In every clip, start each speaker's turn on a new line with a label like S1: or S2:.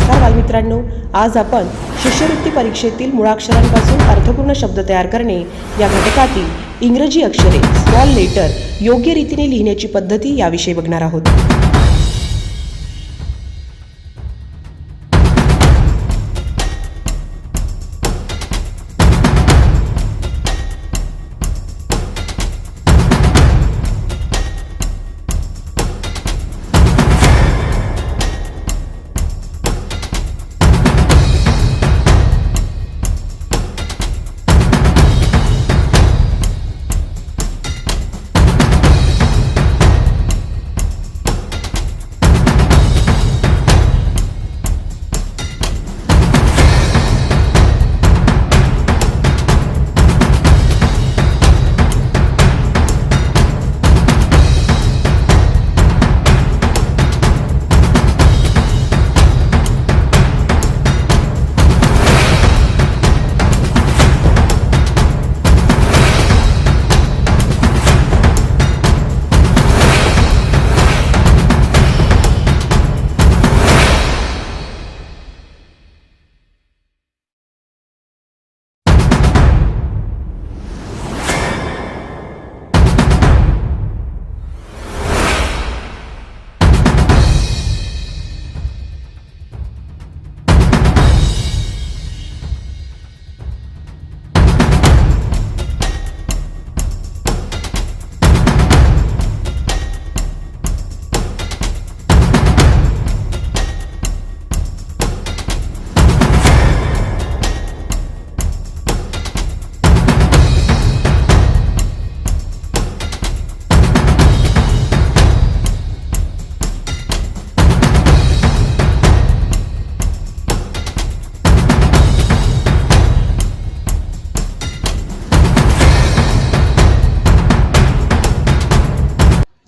S1: नमस्कार बालमित्रांनो, आज आपण शिष्यवृत्ती परीक्षेतील मुळाक्षरांपासून अर्थपूर्ण शब्द तयार करणे या घटकातील इंग्रजी अक्षरे स्मॉल लेटर योग्य रीतीने लिहिण्याची पद्धती याविषयी बघणार आहोत.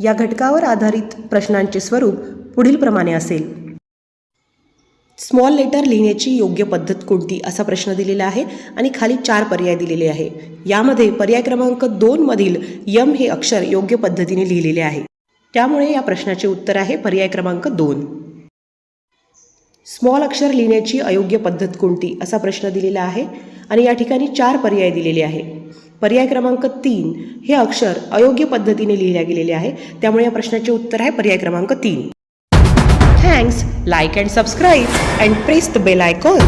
S1: या घटकावर आधारित प्रश्नांचे स्वरूप पुढील प्रमाणे असेल. स्मॉल लेटर लिहिण्याची योग्य पद्धत कोणती असा प्रश्न दिलेला आहे आणि खाली 4 पर्याय दिलेले आहे. यामध्ये पर्याय क्रमांक 2 मधील यम हे अक्षर योग्य पद्धतीने लिहिलेले आहे. त्यामुळे या प्रश्नाचे उत्तर आहे पर्याय क्रमांक 2. स्मॉल अक्षर लिहिण्याची अयोग्य पद्धत कोणती असा प्रश्न दिलेला आहे आणि या ठिकाणी 4 पर्याय दिलेले आहे. पर्याय क्रमांक 3 हे अक्षर अयोग्य पद्धतीने लिहिले गेलेले आहे. त्यामुळे या प्रश्नाचे उत्तर आहे पर्याय क्रमांक 3. Thanks. Like and subscribe and press the bell icon.